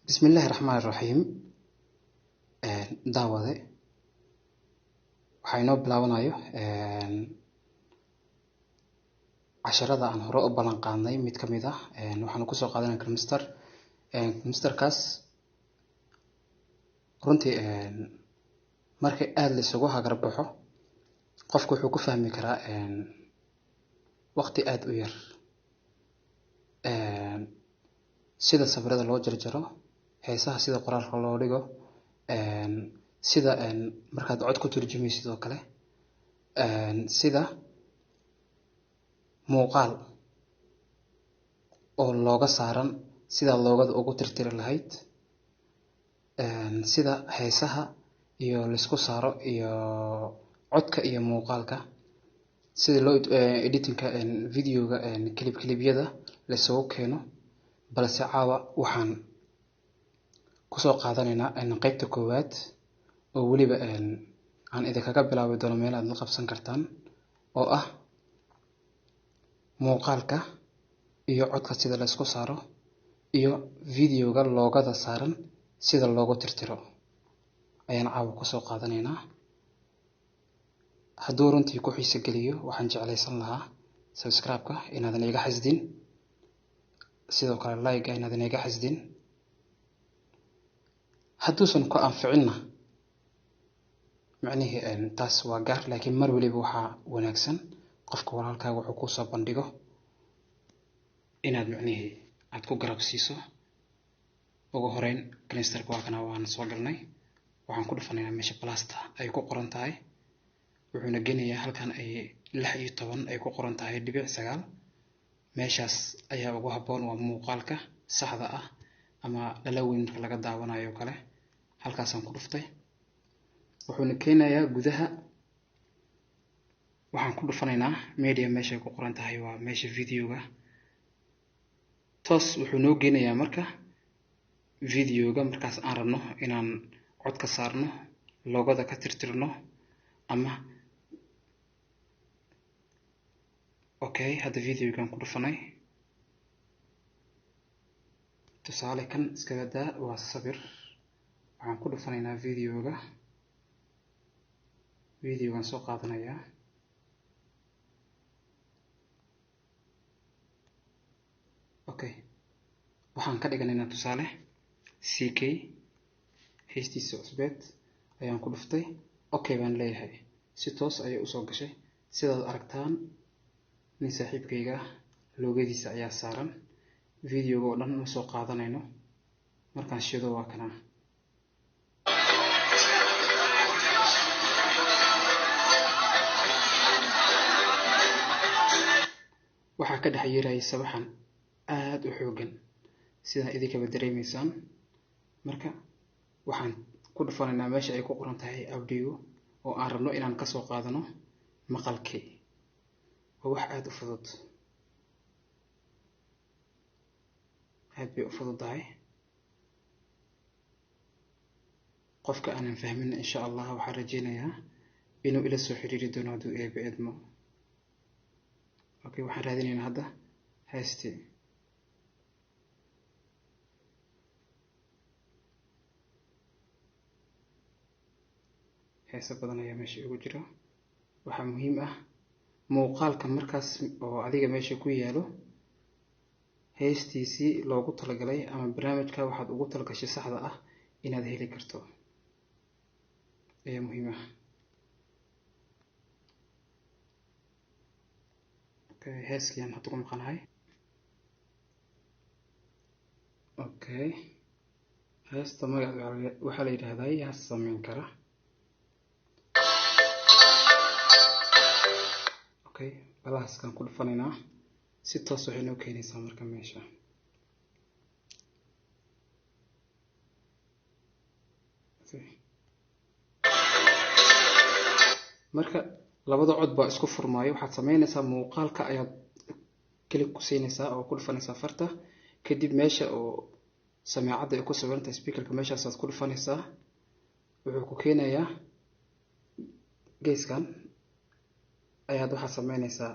Bismillaahi Raxmaani Raxiim. Daawade waxaa inoo bilaabanayo casharada aan hore u ballan qaadnay mid ka mid ah waxaanu kusoo qaadanay Misterkaas runtii markii aad la isugu hagar baxo qofku wuxuu ku fahmi karaa waqti aad u yar sida sawirada loo jarjaro, heesaha sida qoraalka loo dhigo, sida markaad cod ku turjumaysid sidoo kale, sida muuqaal oo looga saaran sida loogada ugu tirtiri lahayd, sida heesaha iyo laisku saaro iyo codka iyo muuqaalka, sida loo editinka videoga clip-yada la isugu keeno. balse caawa waxaan kusoo qaadanaynaa qaybta koowaad oo weliba aan idinkaga bilaabi doono meel aad la qabsan kartaan oo ah muuqaalka iyo codka sida la isku saaro iyo videoga loogada saaran sida loogu tirtiro ayaan caawa kusoo qaadanaynaa. hadduu runtii ku xiiso geliyo waxaan jeclaysan lahaa subscribe-ka inaadan iga xasdin, sidoo kale like inaadan iga xasdin. hadduusan ku anficinna macnihii taas waa gaar, laakiin mar waliba waxaa wanaagsan qofka walaalkaaga wuxuu kuu soo bandhigo inaad macnihii aad ku garab siiso. ugu horeyn Misterka waa kana waan soo galnay, waxaan ku dhufanaynaa meesha plasta ay ku qoran tahay, wuxuuna geenayaa halkan ay 16 ay ku qoran tahay .9 meeshaas ayaa ugu habboon waa muuqaalka saxda ah ama dhalaweyn marka laga daawanayo kale. halkaasaan ku dhuftay, wuxuuna keenayaa gudaha. waxaan ku dhufanaynaa media meesha ku qoran tahay waa meesha videoga. toos wuxuu noo geenayaa marka videoga markaas aan rabno inaan cod ka saarno, loogada ka tirtirno ama okay. hadda videogan ku dhufanay, tusaale kan iskaga daa waa sawir. waxaan ku dhufanaynaa videogan soo qaadanayaa. okay, waxaan ka dhiganaynaa tusaale CK heestiisa cusbeed ayaan ku dhuftay. okay baan leeyahay, si toos ayay usoo gashay. sidaad aragtaan nin saaxiibkayga loogadiisa ayaa saaran. videoga oo dhan ma soo qaadanayno, markaan shido waa kana. waxaa ka dhex yeerayay sabaxan aad u xoogan sidaan idinkaba dareemaysaan. marka waxaan ku dhufanaynaa meesha ay ku qoran tahay audio oo aan rabno inaan kasoo qaadano maqalkii. waa wax aad u fudud, aad bay u fududahay. qofka aanan fahmin insha allah waxaan rajeynayaa inuu ila soo xiriiri doono hadduu eebe idmo. okay, waxaan raadinaynaa hadda heestii. heese badan ayaa meesha igu jira. waxaa muhiim ah muuqaalka markaas oo adiga meesha ku yaalo heestiisii loogu talagalay ama barnaamijka waxaad ugu talagashay saxda ah inaad heli karto ayaa muhiim ah. okay, heeskiyaan hadda ku maqanahay. okay, heesta magaca waxaa la yidhaahdaa yaa samayn kara. okay, balaaskaan ku dhufanaynaa, si toos waxay noo keenaysaa marka meesha. marka labada cod baa isku furmaayo. waxaad samaynaysaa muuqaalka ayaad keli ku siinaysaa oo ku dhufanaysaa farta, kadib meesha oo samaacadda ay ku sawirantahay speakerka meeshaasaad ku dhufanaysaa. wuxuu ku keenayaa geeskan ayaad waxaad samaynaysaa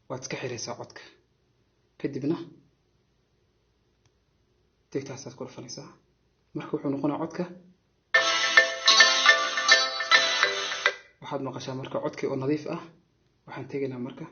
waad iska xiraysaa codka, kadibna tigtaasaad ku dhufanaysaa marka wuxuu noqonaa codka waxaad maqashaa marka codkii oo nadiif ah waxaan tegaynaa marka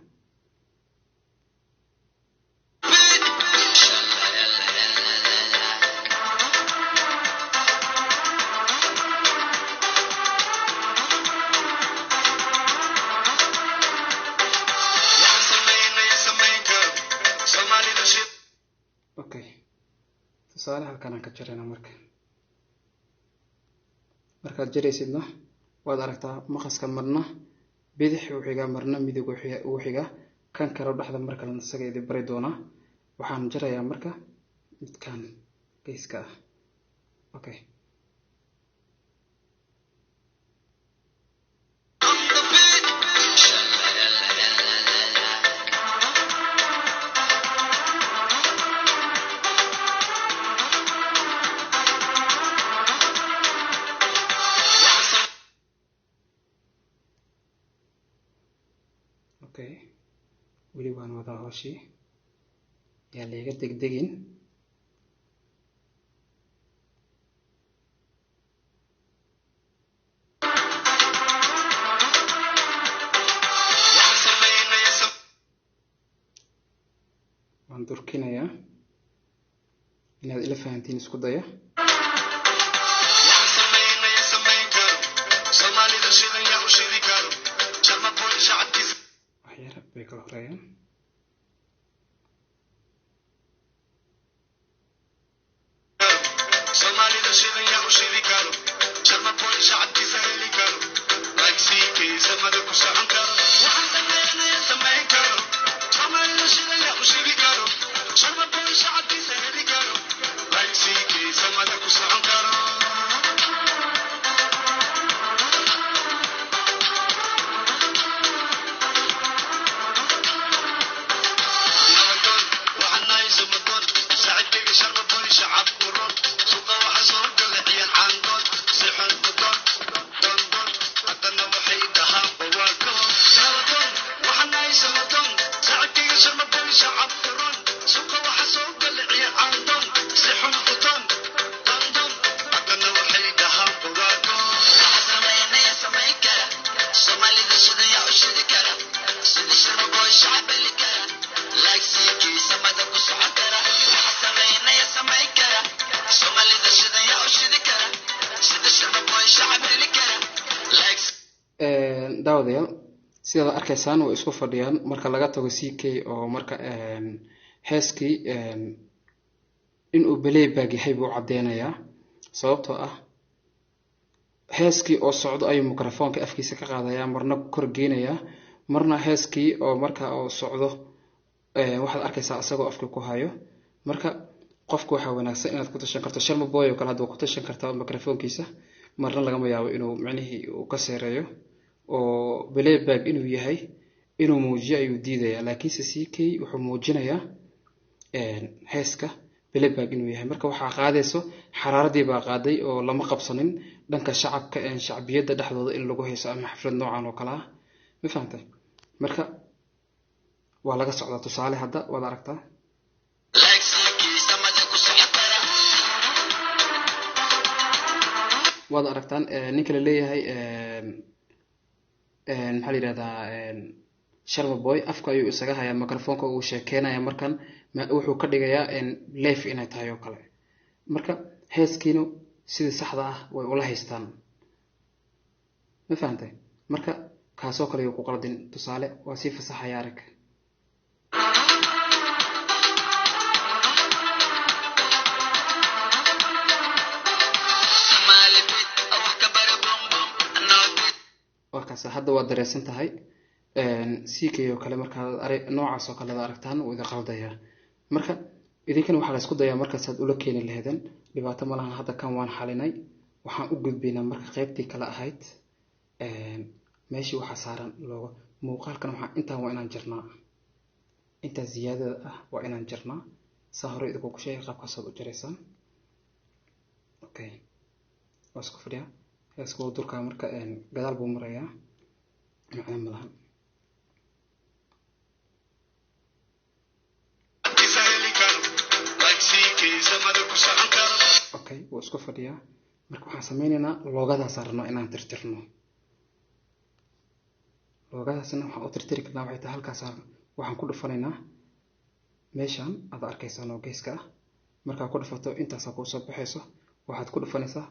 tusaale halkan aan ka jaraynaa markaad jaraysidna waad aragtaa maqaska marna bidix u xigaa marna midig u xigaa kan kale dhexda marka la isaga idin bari doonaa waxaan jarayaa marka midkan geeska ah okay weli waan wadaa hooshii yaa layga degdegin waan durkinayaa inaad ila fahantiin isku daya waxyar bay kala horeeyaan daawadayaal sidaad arkaysaan way isku fadhiyaan marka laga tago CK oo marka heeskii inuu playback yahay buu cadeynayaa sababtoo ah heeskii oo socdo ayuu mikrofoonka afkiisa ka qaadayaa marna kor geenayaa marna heeskii oo marka oo socdo waxaad arkaysaa asagoo afka ku hayo marka qofku waxa wanaagsan inaad ku tashan karto Sharma Boy oo kale haduu ku tashan kartaa mikrofoonkiisa marna lagama yaabo inuu macnaheedu uu ka sareeyo oo playback inuu yahay inuu muujiyo ayuu diidayaa laakiin CK wuxuu muujinayaa heeska playback inuu yahay marka waxa qaadayso xaraaradii baa qaaday oo lama qabsanin dhanka shacabka shacbiyada dhexdooda in lagu heeso ama xaflad noocan oo kala ah ma fahantay marka waa laga socdaa tusaale hadda wad aragtaa wad aragtaan ninka la leeyahay maxaa la yiraahdaa Sharma Boy afka ayuu isaga hayaa mikrofoonka uu sheekeynaya markan wuxuu ka dhigayaa live inay tahay oo kale marka heeskiinu sida saxda ah way ula haystaan ma fahantay marka kaasoo kale ku qaldin tusaale waa si fasaxaya arag markaas hadda waa dareesan tahay CK oo kale marka noocaas oo kale aragtaan oo ida qaldaya marka idinkan waxa la isku dayaa markaas aad ula keenin lahaydeen dhibaato ma lahan hadda kan waan xalinay waxaan u gudbinaa marka qaybtii kala ahayd meeshii waxa saaran looga muuqaalkan waxa intaan waa inaan jirnaa inta ziyaadada ah waa inaan jirnaa saa hore idinku ku sheegay qaabkaas aad u jiraysan okay wasku fadhiya heesku durka marka gadaal buu marayaa macna ma lahan okay wuu isku fadhiyaa marka waxaan sameynaynaa loogadaas arno inaan tirtirno loogadaasna waxaan u tirtiri karnaa waxay tahay halkaas waxaan ku dhufanaynaa meeshan aad arkaysaan oo geeska ah markaa ku dhufato intaas ku soo baxayso waxaad ku dhufanaysaa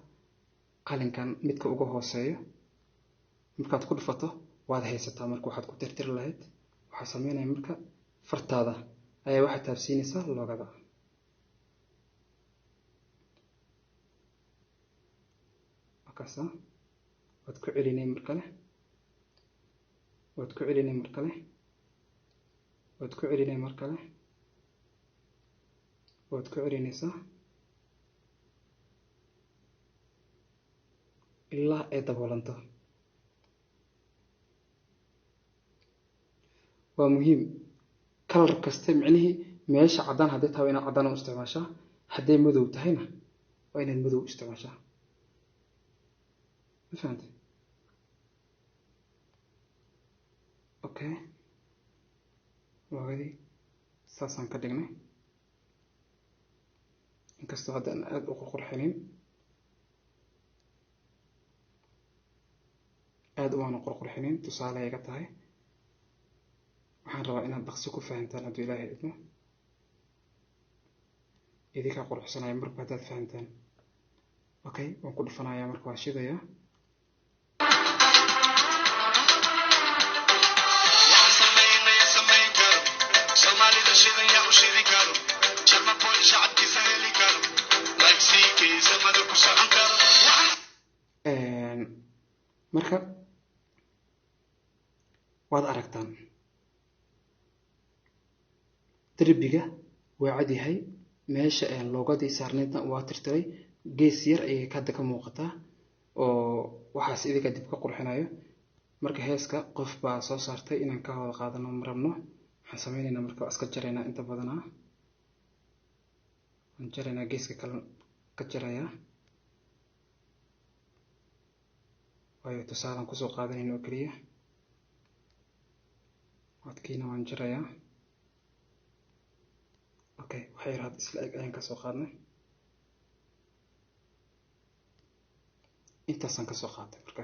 qalinkan midka ugu hooseeyo markaad ku dhufato waad haysataa marka waxaad ku tirtiri lahayd waxaa sameynaya marka fartaada ayaa waxaad taabsiinaysaa loogada akasa waad ku celinay mar kale waad ku celinay mar kale waad ku celinay mar kale waad ku celinaysaa ilaa ay daboolanto waa muhiim kalar kasta micnihii meesha cadaan haddii tahay inaad cadaan u isticmaashaa hadday madow tahayna waa inaad madow u isticmaashaa ma fahantay okay loogadii saasaan ka dhignay inkastoo hadda aan aad u qurxinin aad umaan qurxinin tusaale ay ka tahay waxaan rabaa inaad dhaqso ku fahantaan hadduu ilaahay idmo idinkaa quruxsanaya marba haddaad fahantaan okay waan ku dhufanayaa marka waa shidayaa marka waad aragtaan دربيجا وعدي هاي ماشي لوجدي سارنتنا واترتري جيسير أي كده كموقتها وحاس إذا كده بقى قرحنايو مركه هيسكا قف بعصا صارتي إن كهذا قادنا مرمنا حسمين إن مركه أسكت جرينا أنت بدنا جرينا جيسك كجرايا وهي تساعدنا كسو قادنا نوكريه واتكينا وانجرايا okay waxay raad isla eg ayaan ka soo qaadnay intaasaan ka soo qaatay marka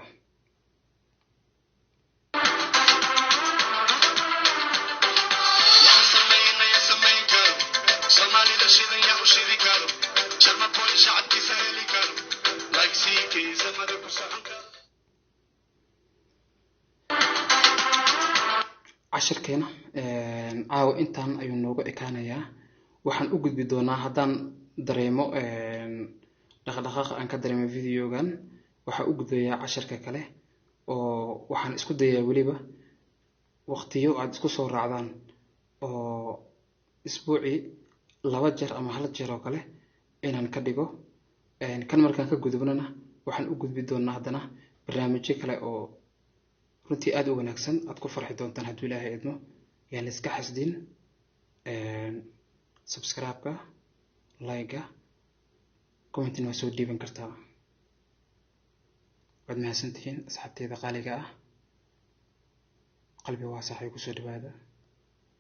cashirkeena caawa intaan ayuu noogu ekaanayaa waxaan u gudbi doonaa haddaan dareemo dhaqdhaqaaq aan ka dareemo videogan waxaan u gudbayaa casharka kale oo waxaan isku dayaa weliba waqtiyo aad isku soo raacdaan oo isbuucii 2 jeer ama 1 jeer oo kale inaan ka dhigo kan markaan ka gudubnana waxaan u gudbi doonaa haddana barnaamijyo kale oo runtii aad u wanaagsan aad ku farxi doontaan haddii Ilaahay idmo yaan iska xasdin subscribe like comment inoo soo dhiiban kartaa waad mahadsantihiin asxaabteeda qaaliga ah qalbi waasax ay ku soo dhawaada